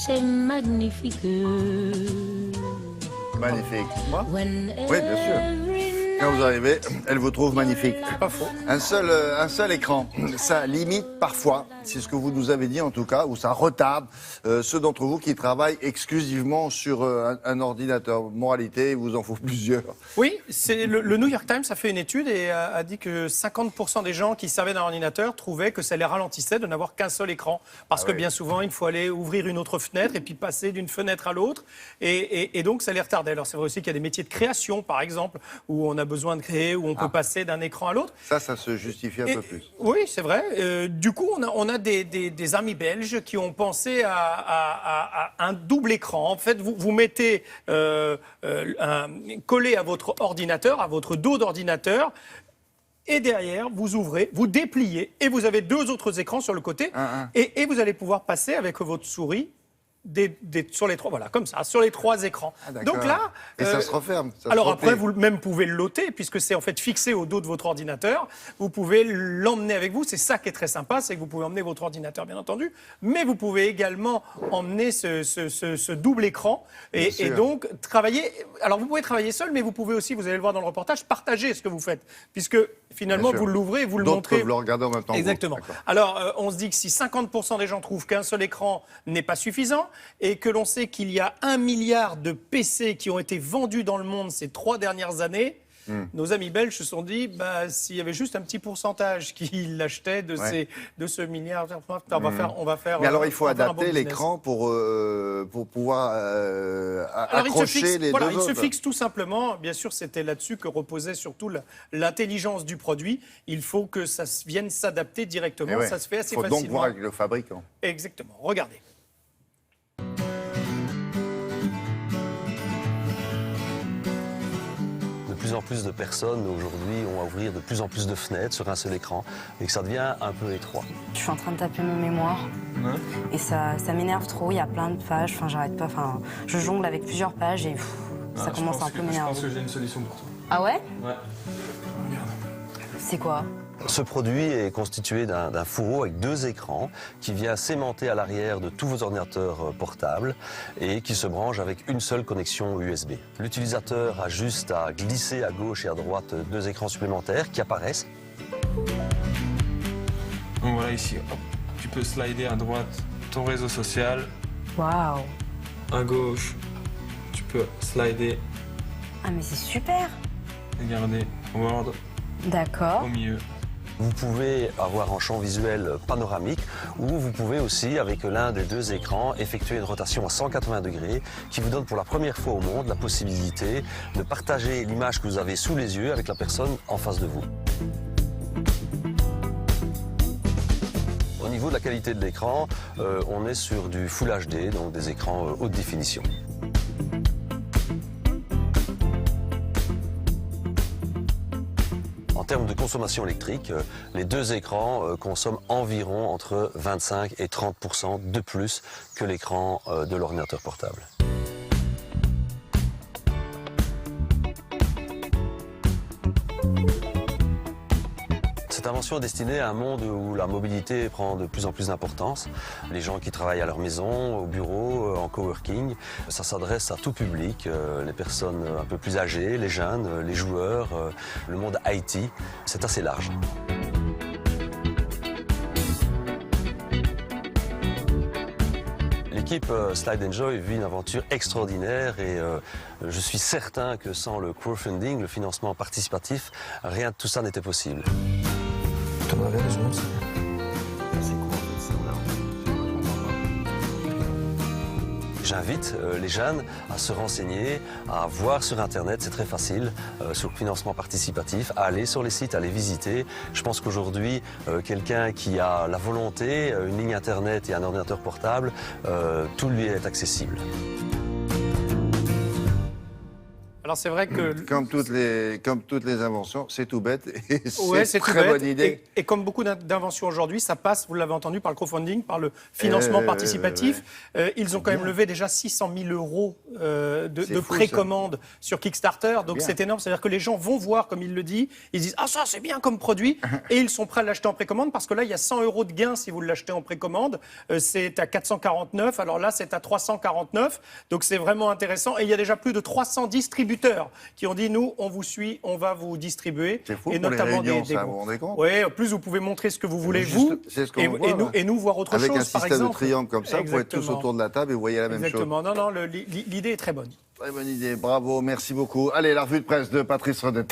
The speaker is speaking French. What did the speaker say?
c'est magnifique. Magnifique. Moi Oui, bien sûr. Quand vous arrivez, elle vous trouve magnifique. Pas faux. Un seul écran, ça limite parfois, c'est ce que vous nous avez dit en tout cas, ou ça retarde ceux d'entre vous qui travaillent exclusivement sur un ordinateur. Moralité, il vous en faut plusieurs. Oui, c'est le New York Times a fait une étude et a dit que 50% des gens qui servaient d'un ordinateur trouvaient que ça les ralentissait de n'avoir qu'un seul écran. Parce que bien souvent, il faut aller ouvrir une autre fenêtre et puis passer d'une fenêtre à l'autre. Et donc, ça les retardait. Alors, c'est vrai aussi qu'il y a des métiers de création, par exemple, où on a besoin de créer, où on peut passer d'un écran à l'autre. Ça se justifie un peu plus. Oui, c'est vrai. Du coup, on a des amis belges qui ont pensé à un double écran. En fait, vous mettez collé à votre ordinateur, à votre dos d'ordinateur, et derrière, vous ouvrez, vous dépliez, et vous avez deux autres écrans sur le côté, et vous allez pouvoir passer avec votre souris sur les trois, voilà, comme ça, sur les trois écrans. Donc là, et ça se referme. Ça alors se après, replie. vous même pouvez le loter, puisque c'est en fait fixé au dos de votre ordinateur. Vous pouvez l'emmener avec vous. C'est ça qui est très sympa, c'est que vous pouvez emmener votre ordinateur, bien entendu, mais vous pouvez également emmener ce double écran et donc travailler. Alors vous pouvez travailler seul, mais vous pouvez aussi, vous allez le voir dans le reportage, partager ce que vous faites, puisque finalement vous l'ouvrez et vous le D'autres montrez. peuvent le regarder en même temps. Exactement. D'accord. Alors, on se dit que si 50% des gens trouvent qu'un seul écran n'est pas suffisant et que l'on sait qu'il y a 1 milliard de PC qui ont été vendus dans le monde ces 3 dernières années, nos amis belges se sont dit, s'il y avait juste un petit pourcentage qui l'achetaient de ce milliard, on va faire. Mais alors, il faut on va faire un bon adapter business. l'écran pour pouvoir Alors, accrocher les deux il se autres. fixe tout simplement, bien sûr, c'était là-dessus que reposait surtout l'intelligence du produit. Il faut que ça vienne s'adapter directement, ça se fait assez Il faut facilement. donc voir avec le fabricant. Exactement, regardez. De plus en plus de personnes aujourd'hui ont à ouvrir de plus en plus de fenêtres sur un seul écran et que ça devient un peu étroit. Je suis en train de taper mon mémoire et ça m'énerve trop. Il y a plein de pages, j'arrête pas. Je jongle avec plusieurs pages et ça commence à un peu m'énerver. Je pense que j'ai une solution pour toi. Ah ouais? Ouais. C'est quoi? Ce produit est constitué d'un fourreau avec 2 écrans qui vient s'aimanter à l'arrière de tous vos ordinateurs portables et qui se branche avec une seule connexion USB. L'utilisateur a juste à glisser à gauche et à droite 2 écrans supplémentaires qui apparaissent. Donc voilà ici, hop, tu peux slider à droite ton réseau social, Waouh! à gauche tu peux slider, Ah mais c'est super! regarder Word D'accord. au milieu. Vous pouvez avoir un champ visuel panoramique ou vous pouvez aussi, avec l'un des 2 écrans, effectuer une rotation à 180 degrés qui vous donne pour la première fois au monde la possibilité de partager l'image que vous avez sous les yeux avec la personne en face de vous. Au niveau de la qualité de l'écran, on est sur du Full HD, donc des écrans haute définition. En termes de consommation électrique, les 2 écrans consomment environ entre 25 et 30% de plus que l'écran de l'ordinateur portable. Cette invention est destinée à un monde où la mobilité prend de plus en plus d'importance. Les gens qui travaillent à leur maison, au bureau, en coworking, ça s'adresse à tout public, les personnes un peu plus âgées, les jeunes, les joueurs, le monde IT. C'est assez large. L'équipe Slide Enjoy vit une aventure extraordinaire et je suis certain que sans le crowdfunding, le financement participatif, rien de tout ça n'était possible. T'en avais les genoux, J'invite les jeunes à se renseigner, à voir sur Internet, c'est très facile, sur le financement participatif, à aller sur les sites, à les visiter. Je pense qu'aujourd'hui, quelqu'un qui a la volonté, une ligne Internet et un ordinateur portable, tout lui est accessible. Alors c'est vrai que... Comme toutes les inventions, c'est tout bête et Ouais, c'est tout très bête. bonne idée. Et comme beaucoup d'inventions aujourd'hui, ça passe, vous l'avez entendu, par le crowdfunding, par le financement participatif. Ils ont quand même levé déjà 600 000 euros de fou, précommande sur Kickstarter. Donc bien. c'est énorme. C'est-à-dire que les gens vont voir, comme il le dit, ils disent « Ah, ça, c'est bien comme produit !» Et ils sont prêts à l'acheter en précommande parce que là, il y a 100 euros de gain si vous l'achetez en précommande. C'est à 449. Alors là, c'est à 349. Donc c'est vraiment intéressant. Et il y a déjà plus de 300 distributeurs qui ont dit « Nous, on vous suit, on va vous distribuer. » C'est fou Et pour les notamment réunions, des ça, vous vous rendez compte? Oui, en plus, vous pouvez montrer ce que vous voulez, Juste, vous, c'est ce qu'on voit, là. et nous voir autre Avec chose, un par système de exemple. triangle comme ça, vous pouvez être tous Exactement. autour de la table et vous voyez la même chose. Exactement. Non, l'idée est très bonne. Très bonne idée, bravo, merci beaucoup. Allez, la revue de presse de Patrice Redet.